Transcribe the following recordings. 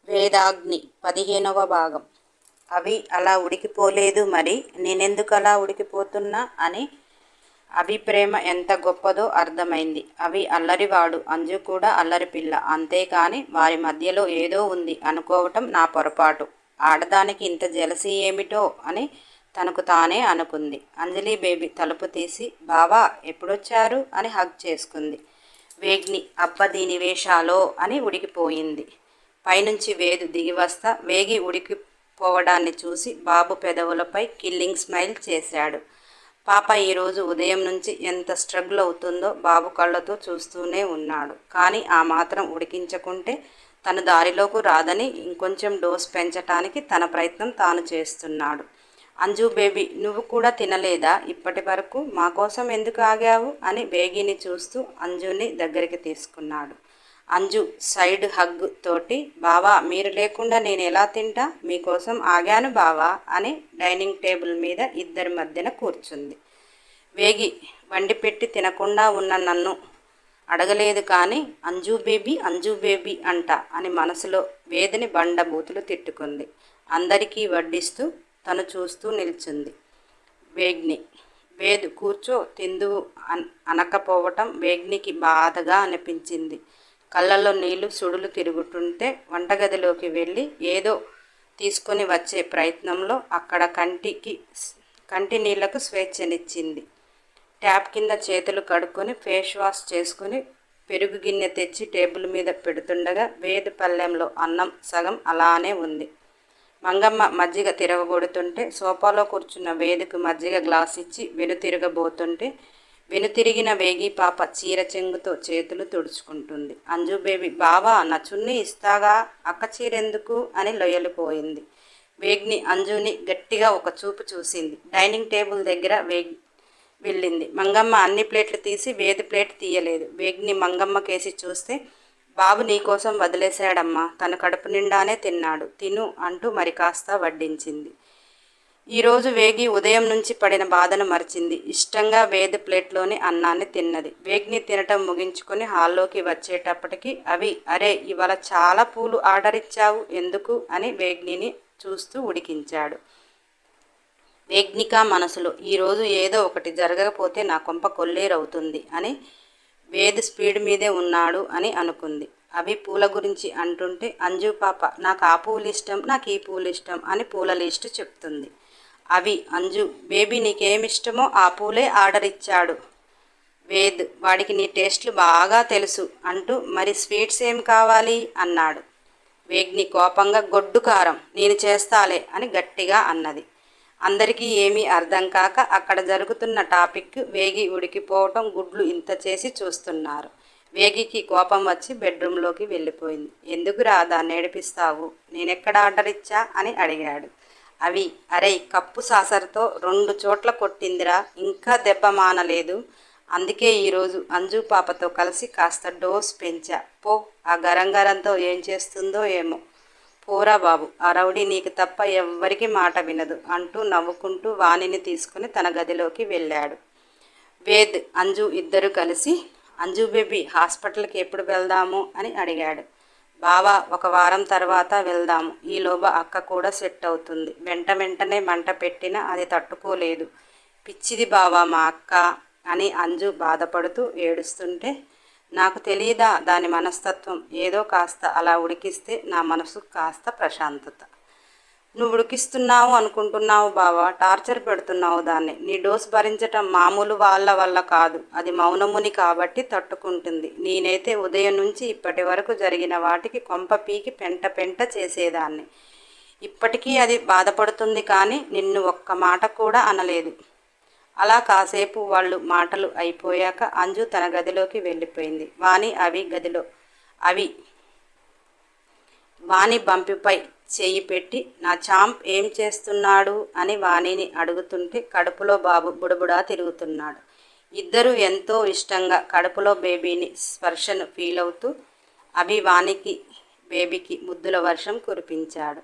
వేదాగ్ని 15వ భాగం. అవి అలా ఉడికిపోలేదు మరి నేనెందుకు అలా ఉడికిపోతున్నా అని అవి ప్రేమ ఎంత గొప్పదో అర్థమైంది. అవి అల్లరివాడు, అంజు కూడా అల్లరి పిల్ల, అంతేకాని వారి మధ్యలో ఏదో ఉంది అనుకోవటం నా పొరపాటు. ఆడదానికి ఇంత జెలసీ ఏమిటో అని తనకు తానే అనుకుంది. అంజలి బేబీ తలుపు తీసి బావా ఎప్పుడొచ్చారు అని హగ్ చేసుకుంది. వేగ్ని అబ్బ దీని వేషాలో అని ఉడికిపోయింది. పైనుంచి వేదు దిగివస్తా వేగి ఉడికిపోవడాన్ని చూసి బాబు పెదవులపై కిల్లింగ్ స్మైల్ చేశాడు. పాప ఈరోజు ఉదయం నుంచి ఎంత స్ట్రగుల్ అవుతుందో బాబు కళ్ళతో చూస్తూనే ఉన్నాడు. కానీ ఆ మాత్రం ఉడికించకుంటే తన దారిలోకి రాదని ఇంకొంచెం డోస్ పెంచటానికి తన ప్రయత్నం తాను చేస్తున్నాడు. అంజు బేబీ నువ్వు కూడా తినలేదా ఇప్పటి వరకు? మా కోసం ఎందుకు ఆగావు అని వేగిని చూస్తూ అంజుని దగ్గరికి తీసుకున్నాడు. అంజు సైడ్ హగ్ తోటి బావా మీరు లేకుండా నేను ఎలా తింటా, మీకోసం ఆగాను బావా అని డైనింగ్ టేబుల్ మీద ఇద్దరి మధ్యన కూర్చుంది. వేగి వండి పెట్టి తినకుండా ఉన్న నన్ను అడగలేదు కానీ అంజు బేబీ అంట అని మనసులో వేదిని బండబూతులు తిట్టుకుంది. అందరికీ వడ్డిస్తూ తను చూస్తూ నిల్చుంది. వేదు కూర్చో తిందువు అనకపోవటం వేగ్నికి బాధగా అనిపించింది. కళ్ళల్లో నీళ్లు సుడులు తిరుగుతుంటే వంటగదిలోకి వెళ్ళి ఏదో తీసుకొని వచ్చే ప్రయత్నంలో అక్కడ కంటి నీళ్లకు స్వేచ్ఛనిచ్చింది. ట్యాప్ కింద చేతులు కడుక్కొని ఫేస్ వాష్ చేసుకుని పెరుగు గిన్నె తెచ్చి టేబుల్ మీద పెడుతుండగా వేదు పళ్ళెంలో అన్నం సగం అలానే ఉంది. మంగమ్మ మజ్జిగ తిరగబోతుంటే సోఫాలో కూర్చున్న వేదుకు మజ్జిగ గ్లాస్ ఇచ్చి వెనుతిరగబోతుంటే వెనుతిరిగిన వేగి పాప చీర చెంగుతో చేతులు తుడుచుకుంటుంది. అంజు బేబీ బావా నా చున్నీ ఇస్తాగా, అక్క చీరెందుకు అని లొయలిపోయింది. వేగ్ని అంజుని గట్టిగా ఒక చూపు చూసింది. డైనింగ్ టేబుల్ దగ్గర వెళ్ళింది. మంగమ్మ అన్ని ప్లేట్లు తీసి వేది ప్లేట్ తీయలేదు. వేగ్ని మంగమ్మ కేసి చూస్తే బాబు నీకోసం వదిలేశాడమ్మా, తన కడుపు నిండానే తిన్నాడు, తిను అంటూ మరి కాస్త వడ్డించింది. ఈరోజు వేగి ఉదయం నుంచి పడిన బాధను మరిచింది. ఇష్టంగా వేది ప్లేట్లోని అన్నాన్ని తిన్నది. వేగ్ని తినటం ముగించుకొని హాల్లోకి వచ్చేటప్పటికి అవి అరే ఇవాళ చాలా పూలు ఆర్డర్ ఇచ్చావు ఎందుకు అని వేగ్నిని చూస్తూ ఉడికించాడు. వేగ్నిక మనసులో ఈరోజు ఏదో ఒకటి జరగకపోతే నా కొంప కొల్లేరవుతుంది అని వేదు స్పీడ్ మీదే ఉన్నాడు అని అనుకుంది. అవి పూల గురించి అంటుంటే అంజు పాప నాకు ఆ పూలు ఇష్టం, నాకు ఈ పూలు ఇష్టం అని పూల లిస్టు చెప్తుంది. అవి అంజు బేబీ నీకేమిష్టమో ఆ పూలే ఆర్డర్ ఇచ్చాడు వేద్, వాడికి నీ టేస్ట్లు బాగా తెలుసు అంటూ మరి స్వీట్స్ ఏం కావాలి అన్నాడు. వేగ్ని కోపంగా గొడ్డు కారం నేను చేస్తాలే అని గట్టిగా అన్నది. అందరికీ ఏమీ అర్థం కాక అక్కడ జరుగుతున్న టాపిక్ వేగి ఉడికిపోవటం గుడ్లు ఇంత చేసి చూస్తున్నారు. వేగికి కోపం వచ్చి బెడ్రూమ్లోకి వెళ్ళిపోయింది. ఎందుకురా దాన్ని ఏడిపిస్తావు, నేనెక్కడ ఆర్డర్ ఇచ్చా అని అడిగాడు. అవి అరే కప్పు సాసరతో 2 చోట్ల కొట్టిందిరా, ఇంకా దెబ్బ మానలేదు, అందుకే ఈరోజు అంజు పాపతో కలిసి కాస్త డోస్ పెంచా, పో ఆ గరంగరంతో ఏం చేస్తుందో ఏమో, పోరా బాబు ఆ రౌడీ నీకు తప్ప ఎవ్వరికి మాట వినదు అంటూ నవ్వుకుంటూ వాణిని తీసుకుని తన గదిలోకి వెళ్ళాడు. వేద్ అంజు ఇద్దరు కలిసి అంజు బేబీ హాస్పిటల్కి ఎప్పుడు వెళ్దాము అని అడిగాడు. బావా 1 వారం తర్వాత వెళ్దాము, ఈలోగా అక్క కూడా సెట్ అవుతుంది, వెంటనే మంట పెట్టినా అది తట్టుకోలేదు, పిచ్చిది బావా మా అక్క అని అంజు బాధపడుతూ ఏడుస్తుంటే నాకు తెలియదా దాని మనస్తత్వం, ఏదో కాస్త అలా ఉడికిస్తే నా మనసు కాస్త ప్రశాంతత. నువ్వు ఉడికిస్తున్నావు అనుకుంటున్నావు బావా, టార్చర్ పెడుతున్నావు దాన్ని, నీ డోస్ భరించటం మామూలు వాళ్ళ వల్ల కాదు, అది మౌనముని కాబట్టి తట్టుకుంటుంది, నేనైతే ఉదయం నుంచి ఇప్పటి వరకు జరిగిన వాటికి కొంప పీకి పెంట చేసేదాన్ని, ఇప్పటికీ అది బాధపడుతుంది కానీ నిన్ను ఒక్క మాట కూడా అనలేదు. అలా కాసేపు వాళ్ళు మాటలు అయిపోయాక అంజు తన గదిలోకి వెళ్ళిపోయింది. వాణి బంపిపై చెయ్యి పెట్టి నా చాంప్ ఏం చేస్తున్నాడు అని వాణిని అడుగుతుంటే కడుపులో బాబు బుడబుడా తిరుగుతున్నాడు. ఇద్దరూ ఎంతో ఇష్టంగా కడుపులో బేబీని స్పర్శను ఫీల్ అవుతూ వాణికి బేబీకి ముద్దుల వర్షం కురిపించాడు.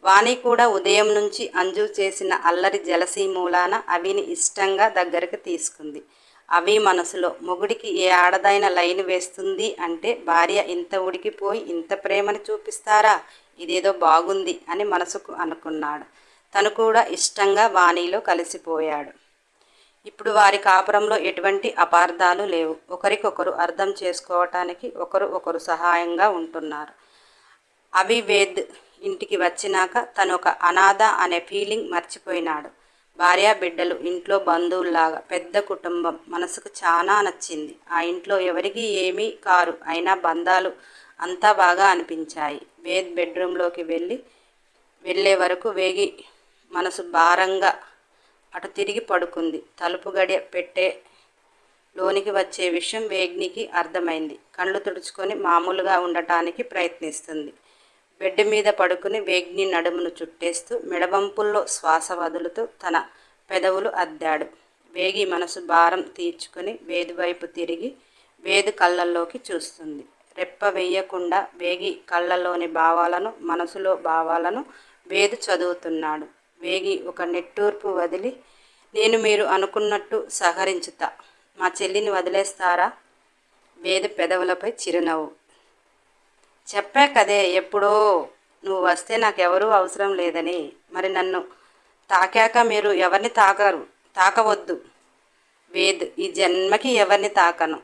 వాణి కూడా ఉదయం నుంచి అంజు చేసిన అల్లరి జలసీ మూలాన అవిని ఇష్టంగా దగ్గరకు తీసుకుంది. అవి మనసులో మొగుడికి ఏ ఆడదైన లైన్ వేస్తుంది అంటే భార్య ఇంత ఉడికిపోయి ఇంత ప్రేమని చూపిస్తారా, ఇదేదో బాగుంది అని మనసుకు అనుకున్నాడు. తను కూడా ఇష్టంగా వాణిలో కలిసిపోయాడు. ఇప్పుడు వారి కాపురంలో ఎటువంటి అపార్థాలు లేవు. ఒకరికొకరు అర్థం చేసుకోవటానికి ఒకరు సహాయంగా ఉంటున్నారు. అభివేద్ ఇంటికి వచ్చినాక తను ఒక అనాథ అనే ఫీలింగ్ మర్చిపోయినాడు. భార్య బిడ్డలు, ఇంట్లో బంధువుల్లాగా పెద్ద కుటుంబం మనసుకు చాలా నచ్చింది. ఆ ఇంట్లో ఎవరికి ఏమీ కారు, అయినా బంధాలు అంతా బాగా అనిపించాయి. వేద్ బెడ్రూమ్లోకి వెళ్ళే వరకు వేగి మనసు భారంగా అటు తిరిగి పడుకుంది. తలుపు గడియ పెట్టే లోనికి వచ్చే విషయం వేగ్నికి అర్థమైంది. కళ్ళు తుడుచుకొని మామూలుగా ఉండటానికి ప్రయత్నిస్తుంది. బెడ్ మీద పడుకుని వేగ్ని నడుమును చుట్టేస్తూ మెడబంపుల్లో శ్వాస వదులుతూ తన పెదవులు అద్దాడు. వేగి మనసు భారం తీర్చుకొని వేదు వైపు తిరిగి వేదు కళ్ళల్లోకి చూస్తుంది. రెప్ప వెయ్యకుండా వేగి కళ్ళలోని భావాలను, మనసులో భావాలను వేదు చదువుతున్నాడు. వేగి ఒక నిట్టూర్పు వదిలి, నేను మీరు అనుకున్నట్టు సహరించుతా, మా చెల్లిని వదిలేస్తారా? వేదు పెదవులపై చిరునవ్వు. చెప్పా కదే ఎప్పుడో నువ్వు వస్తే నాకెవరూ అవసరం లేదని. మరి నన్ను తాకాక మీరు ఎవరిని తాకవద్దు వేద్. ఈ జన్మకి ఎవరిని తాకను.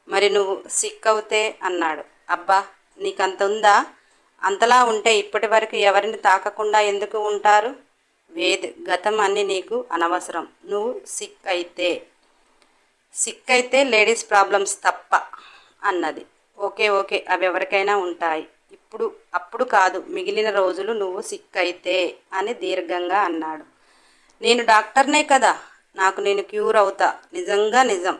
మరి నువ్వు సిక్ అవుతే అన్నాడు. అబ్బా, నీకంత ఉందా? అంతలా ఉంటే ఇప్పటి వరకు ఎవరిని తాకకుండా ఎందుకు ఉంటారు? వేద్, గతం అన్నీ నీకు అనవసరం. నువ్వు సిక్ అయితే లేడీస్ ప్రాబ్లమ్స్ తప్ప అన్నది. ఓకే అవి ఎవరికైనా ఉంటాయి. అప్పుడు కాదు, మిగిలిన రోజులు నువ్వు సిక్ అయితే అని దీర్ఘంగా అన్నాడు. నేను డాక్టర్నే కదా, నాకు నేను క్యూర్ అవుతా. నిజం.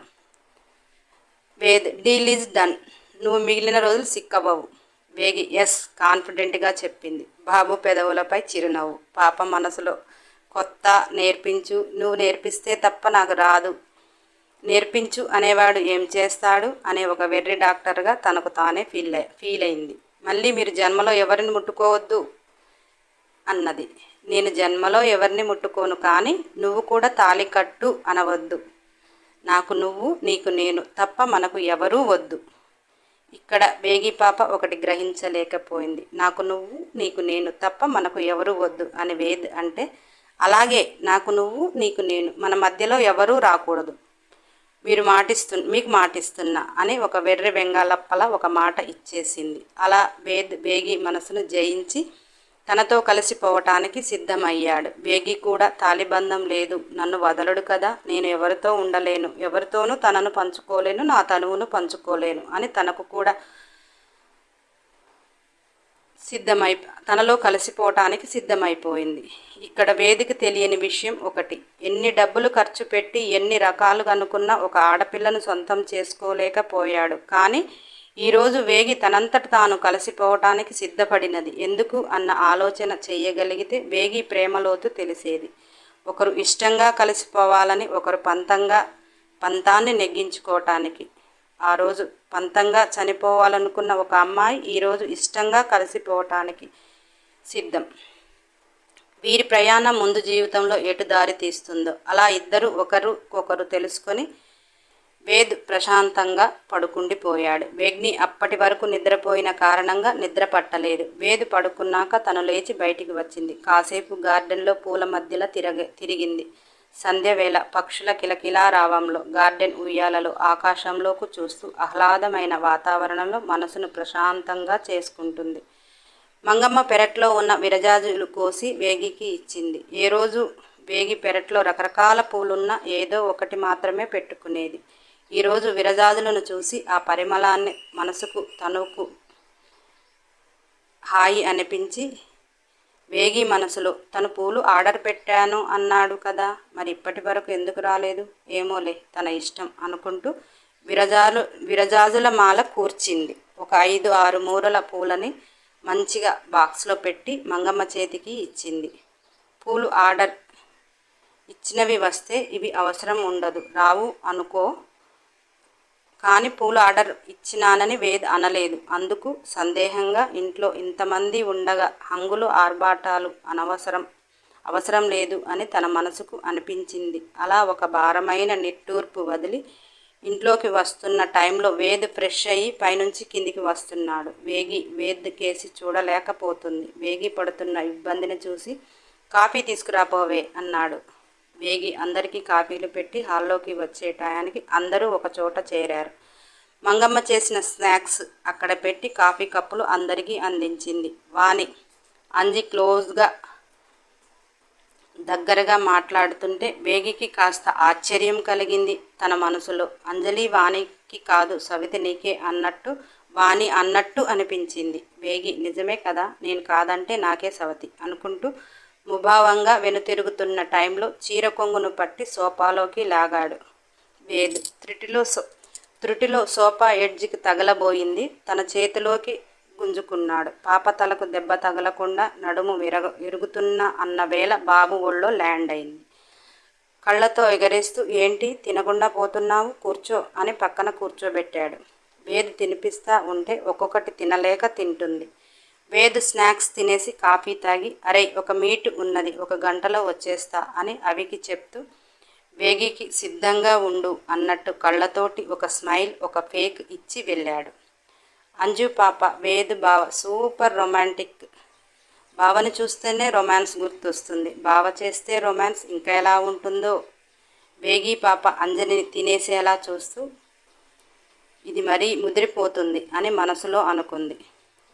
Ved, deal is done. నువ్వు మిగిలిన రోజులు సిక్ అవ్వవు. వేగి ఎస్ కాన్ఫిడెంట్గా చెప్పింది. బాబు పెదవులపై చిరునవ్వు. పాప మనసులో కొత్త నేర్పించు, నువ్వు నేర్పిస్తే తప్ప నాకు రాదు. నేర్పించు అనేవాడు ఏం చేస్తాడు అనే ఒక వెర్రి డాక్టర్గా తనకు తానే ఫీల్ అయింది. మళ్ళీ మీరు జన్మలో ఎవరిని ముట్టుకోవద్దు అన్నది. నేను జన్మలో ఎవరిని ముట్టుకోను, కానీ నువ్వు కూడా తాళి కట్టు అనవద్దు. నాకు నువ్వు, నీకు నేను తప్ప మనకు ఎవరూ వద్దు. ఇక్కడ వేగి పాప ఒకటి గ్రహించలేకపోయింది. నాకు నువ్వు, నీకు నేను తప్ప మనకు ఎవరూ వద్దు అని వేద్ అంటే, అలాగే నాకు నువ్వు, నీకు నేను, మన మధ్యలో ఎవరూ రాకూడదు. మీకు మాటిస్తున్నా అని ఒక వెర్రి వెంగాలప్పల ఒక మాట ఇచ్చేసింది. అలా వేగి మనసును జయించి తనతో కలిసిపోవటానికి సిద్ధమయ్యాడు. వేగి కూడా తాలిబంధం లేదు, నన్ను వదలడు కదా, నేను ఎవరితో ఉండలేను, ఎవరితోనూ తనను పంచుకోలేను, నా తనువును పంచుకోలేను అని తనకు కూడా తనలో కలిసిపోవటానికి సిద్ధమైపోయింది. ఇక్కడ వేదికి తెలియని విషయం ఒకటి. ఎన్ని డబ్బులు ఖర్చు పెట్టి ఎన్ని రకాలుగా అనుకున్నా ఒక ఆడపిల్లను సొంతం చేసుకోలేకపోయాడు. కానీ ఈరోజు వేగి తనంతట తాను కలిసిపోవటానికి సిద్ధపడినది ఎందుకు అన్న ఆలోచన చెయ్యగలిగితే వేగి ప్రేమలోతు తెలిసేది. ఒకరు ఇష్టంగా కలిసిపోవాలని, ఒకరు పంతాన్ని నెగ్గించుకోవటానికి. ఆ రోజు పంతంగా చనిపోవాలనుకున్న ఒక అమ్మాయి ఈరోజు ఇష్టంగా కలిసిపోవటానికి సిద్ధం. వీరి ప్రయాణం ముందు జీవితంలో ఎటు దారి తీస్తుందో అలా ఇద్దరు ఒకరు తెలుసుకొని వేద్ ప్రశాంతంగా పడుకుండిపోయాడు. వేగ్ని అప్పటి వరకు నిద్రపోయిన కారణంగా నిద్ర పట్టలేదు. వేద్ పడుకున్నాక తను లేచి బయటికి వచ్చింది. కాసేపు గార్డెన్లో పూల మధ్యలో తిరిగింది. సంధ్యవేళ పక్షుల కిలకిలారావంలో, గార్డెన్ ఉయ్యాలలో, ఆకాశంలోకి చూస్తూ ఆహ్లాదమైన వాతావరణంలో మనసును ప్రశాంతంగా చేసుకుంటుంది. మంగమ్మ పెరట్లో ఉన్న విరజాజులు కోసి వేగికి ఇచ్చింది. ఏ రోజు వేగి పెరట్లో రకరకాల పూలున్న ఏదో ఒకటి మాత్రమే పెట్టుకునేది. ఈరోజు విరజాజులను చూసి ఆ పరిమళాన్ని మనసుకు తనుకు హాయి అనిపించి వేగి మనసులో, తను పూలు ఆర్డర్ పెట్టాను అన్నాడు కదా, మరి ఇప్పటి వరకు ఎందుకు రాలేదు, ఏమోలే తన ఇష్టం అనుకుంటూ విరజాజుల మాల కూర్చింది. ఒక 5-6 మూరల పూలని మంచిగా బాక్స్లో పెట్టి మంగమ్మ చేతికి ఇచ్చింది. పూలు ఆర్డర్ ఇచ్చినవి వస్తే ఇవి అవసరం ఉండదు, రావు అనుకో, కానీ పూలు ఆర్డర్ ఇచ్చినానని వేద్ అనలేదు. అందుకు సందేహంగా, ఇంట్లో ఇంతమంది ఉండగా హంగులు ఆర్భాటాలు అవసరం లేదు అని తన మనసుకు అనిపించింది. అలా ఒక భారమైన నిట్టూర్పు వదిలి ఇంట్లోకి వస్తున్న టైంలో వేద్ ఫ్రెష్ అయ్యి పైనుంచి కిందికి వస్తున్నాడు. వేద్ కేసి చూడలేకపోతుంది. వేగి పడుతున్న ఇబ్బందిని చూసి కాఫీ తీసుకురాపోవే అన్నాడు. వేగి అందరికీ కాఫీలు పెట్టి హాల్లోకి వచ్చే టయానికి అందరూ ఒక చోట చేరారు. మంగమ్మ చేసిన స్నాక్స్ అక్కడ పెట్టి కాఫీ కప్పులు అందరికీ అందించింది. వాణి అంజి క్లోజ్గా దగ్గరగా మాట్లాడుతుంటే వేగికి కాస్త ఆశ్చర్యం కలిగింది తన మనసులో. అంజలి వాణికి కాదు, సవితి నీకే అన్నట్టు వాణి అన్నట్టు అనిపించింది. వేగి నిజమే కదా, నేను కాదంటే నాకే సవతి అనుకుంటూ ముభావంగా వెనుతిరుగుతున్న టైంలో చీర కొంగును పట్టి సోఫాలోకి లాగాడు వేద్. త్రుటిలో సోఫా ఎడ్జికి తగలబోయింది. తన చేతిలోకి గుంజుకున్నాడు. పాప తలకు దెబ్బ తగలకుండా నడుము విరుగుతున్న అన్న వేళ బాబు ఒళ్ళో ల్యాండ్ అయింది. కళ్ళతో ఎగరేస్తూ ఏంటి తినకుండా పోతున్నావు, కూర్చో అని పక్కన కూర్చోబెట్టాడు. వేద్ తినిపిస్తా ఉంటే ఒక్కొక్కటి తినలేక తింటుంది. వేద్ స్నాక్స్ తినేసి కాఫీ తాగి అరే ఒక మీట్ ఉన్నది, 1 గంటలో వచ్చేస్తా అని అవికి చెప్తూ వేగికి సిద్ధంగా ఉండు అన్నట్టు కళ్ళతోటి ఒక స్మైల్, ఒక ఫేక్ ఇచ్చి వెళ్ళాడు. అంజు పాప వేద్ బావ సూపర్ రొమాంటిక్. బావని చూస్తేనే రొమాన్స్ గుర్తొస్తుంది. బావ చేస్తే రొమాన్స్ ఇంకా ఎలా ఉంటుందో. వేగి పాప అంజలిని తినేసేలా చూస్తూ ఇది మరీ ముదిరిపోతుంది అని మనసులో అనుకుంది.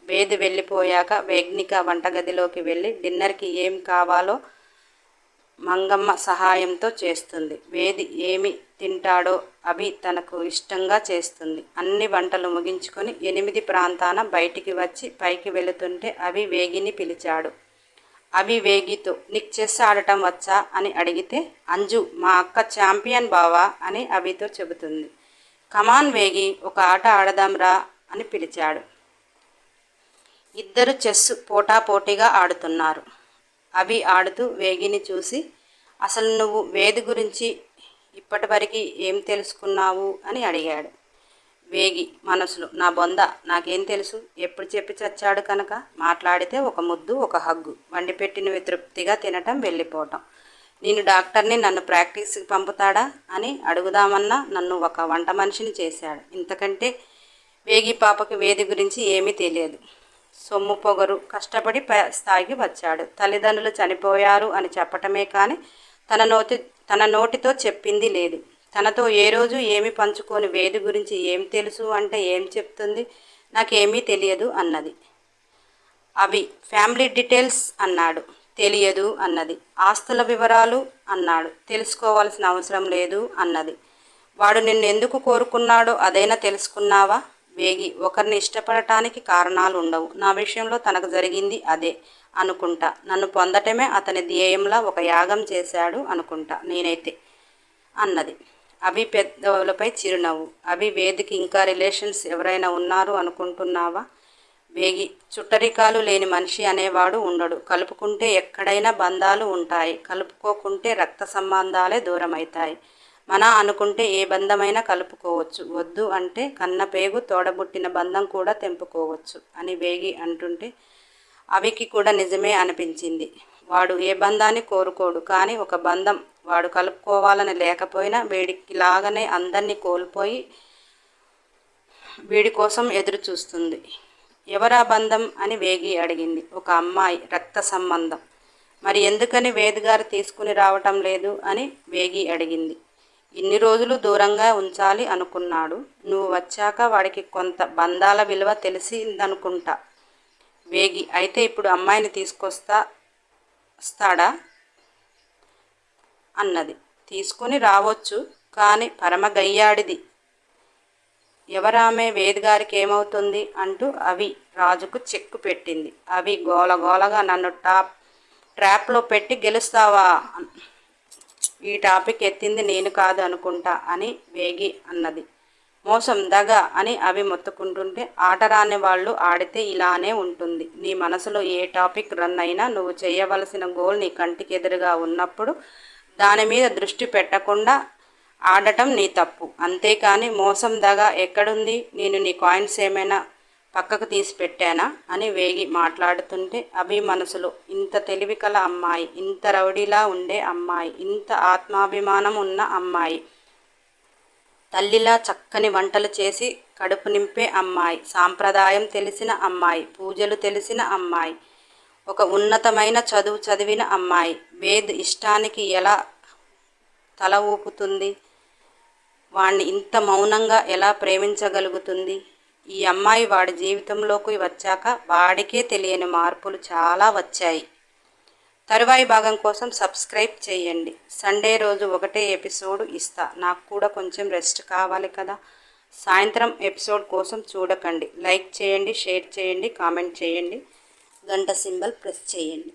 వేద్ వెళ్ళిపోయాక వేగ్నిక వంటగదిలోకి వెళ్ళి డిన్నర్కి ఏం కావాలో మంగమ్మ సహాయంతో చేస్తుంది. వేది ఏమి తింటాడో అవి తనకు ఇష్టంగా చేస్తుంది. అన్ని వంటలు ముగించుకొని 8 ప్రాంతాన బయటికి వచ్చి పైకి వెళుతుంటే అవి వేగిని పిలిచాడు. అవి వేగితో నీకు చెస్ ఆడటం వచ్చా అని అడిగితే అంజు మా అక్క ఛాంపియన్ బావా అని అవితో చెబుతుంది. కమాన్ వేగి ఒక ఆట ఆడదాంరా అని పిలిచాడు. ఇద్దరు చెస్ పోటాపోటీగా ఆడుతున్నారు. అవి ఆడుతూ వేగిని చూసి అసలు నువ్వు వేది గురించి ఇప్పటివరకు ఏం తెలుసుకున్నావు అని అడిగాడు. వేగి మనసులో నా బొంద నాకేం తెలుసు, ఎప్పుడు చెప్పి చచ్చాడు కనుక. మాట్లాడితే ఒక ముద్దు, ఒక హగ్గు, వండి పెట్టినవి తృప్తిగా తినటం, వెళ్ళిపోవటం. నేను డాక్టర్ని, నన్ను ప్రాక్టీస్కి పంపుతాడా అని అడుగుదామన్నా నన్ను ఒక వంట మనిషిని చేశాడు. ఇంతకంటే వేగి పాపకి వేది గురించి ఏమీ తెలియదు. సొమ్ము పొగరు కష్టపడి స్థాయికి వచ్చాడు. తల్లిదండ్రులు చనిపోయారు అని చెప్పటమే కానీ తన నోటితో చెప్పింది లేదు. తనతో ఏ రోజు ఏమి పంచుకొని వేది గురించి ఏం తెలుసు అంటే ఏం చెప్తుంది, నాకేమీ తెలియదు అన్నది. అవి ఫ్యామిలీ డీటెయిల్స్ అన్నాడు. తెలియదు అన్నది. ఆస్తుల వివరాలు అన్నాడు. తెలుసుకోవాల్సిన అవసరం లేదు అన్నది. వాడు నిన్ను ఎందుకు కోరుకున్నాడో అదైనా తెలుసుకున్నావా? వేగి ఒకరిని ఇష్టపడటానికి కారణాలు ఉండవు. నా విషయంలో తనకు జరిగింది అదే అనుకుంటా. నన్ను పొందటమే అతని ధ్యేయంలా ఒక యాగం చేశాడు అనుకుంటా నేనైతే అన్నది. అవి పెద్దలపై చిరునవ్వు. అవి వేదికి ఇంకా రిలేషన్స్ ఎవరైనా ఉన్నారు అనుకుంటున్నావా? వేగి చుట్టరికాలు లేని మనిషి అనేవాడు ఉండడు. కలుపుకుంటే ఎక్కడైనా బంధాలు ఉంటాయి, కలుపుకోకుంటే రక్త సంబంధాలే దూరమవుతాయి. మన అనుకుంటే ఏ బంధమైనా కలుపుకోవచ్చు, వద్దు అంటే కన్నపేగు తోడబుట్టిన బంధం కూడా తెంపుకోవచ్చు అని వేగి అంటుంటే అవికి కూడా నిజమే అనిపించింది. వాడు ఏ బంధాన్ని కోరుకోడు, కానీ ఒక బంధం వాడు కలుపుకోవాలని లేకపోయినా వీడికి లాగానే అందరినీ కోల్పోయి వీడి కోసం ఎదురు చూస్తుంది. ఎవరా బంధం అని వేగి అడిగింది. ఒక అమ్మాయి, రక్త సంబంధం. మరి ఎందుకని వేద్ గారు తీసుకుని రావటం లేదు అని వేగి అడిగింది. ఇన్ని రోజులు దూరంగా ఉంచాలి అనుకున్నాడు. నువ్వు వచ్చాక వాడికి కొంత బంధాల విలువ తెలిసిందనుకుంటా. వేగి అయితే ఇప్పుడు అమ్మాయిని తీసుకొస్తాడా అన్నది. తీసుకుని రావచ్చు, కానీ పరమ గయ్యాడిది. ఎవరామె, వేద్ గారికి ఏమవుతుంది అంటూ అవి రాజుకు చెక్కు పెట్టింది. అవి గోలగోలగా నన్ను ట్రాప్లో పెట్టి గెలుస్తావా? ఈ టాపిక్ ఎత్తింది నేను కాదు అనుకుంటా అని వేగి అన్నది. మోసం, దగ అని అవి మొత్తుకుంటుంటే ఆట రాని వాళ్ళు ఆడితే ఇలానే ఉంటుంది. నీ మనసులో ఏ టాపిక్ రన్ అయినా నువ్వు చేయవలసిన గోల్ నీ కంటికి ఎదురుగా ఉన్నప్పుడు దాని మీద దృష్టి పెట్టకుండా ఆడటం నీ తప్పు. అంతేకాని మోసం, దగ ఎక్కడుంది? నేను నీ కాయిన్స్ ఏమైనా పక్కకు తీసి పెట్టానా అని వేగి మాట్లాడుతుంటే అభి మనసులో ఇంత తెలివి కల అమ్మాయి, ఇంత రౌడీలా ఉండే అమ్మాయి, ఇంత ఆత్మాభిమానం ఉన్న అమ్మాయి తల్లిలా చక్కని వంటలు చేసి కడుపు నింపే అమ్మాయి, సాంప్రదాయం తెలిసిన అమ్మాయి, పూజలు తెలిసిన అమ్మాయి, ఒక ఉన్నతమైన చదువు చదివిన అమ్మాయి. వేద్ ఇష్టానికి ఎలా తల ఊపుతుంది? వాణ్ణి ఇంత మౌనంగా ఎలా ప్రేమించగలుగుతుంది? ఈ అమ్మాయి వాడి జీవితంలోకి వచ్చాక వాడికే తెలియని మార్పులు చాలా వచ్చాయి. తరువాయి భాగం కోసం సబ్స్క్రైబ్ చేయండి. సండే రోజు ఒకటే ఎపిసోడ్ ఇస్తా, నాకు కూడా కొంచెం రెస్ట్ కావాలి కదా. సాయంత్రం ఎపిసోడ్ కోసం చూడకండి. లైక్ చేయండి, షేర్ చేయండి, కామెంట్ చేయండి, గంట సింబల్ ప్రెస్ చేయండి.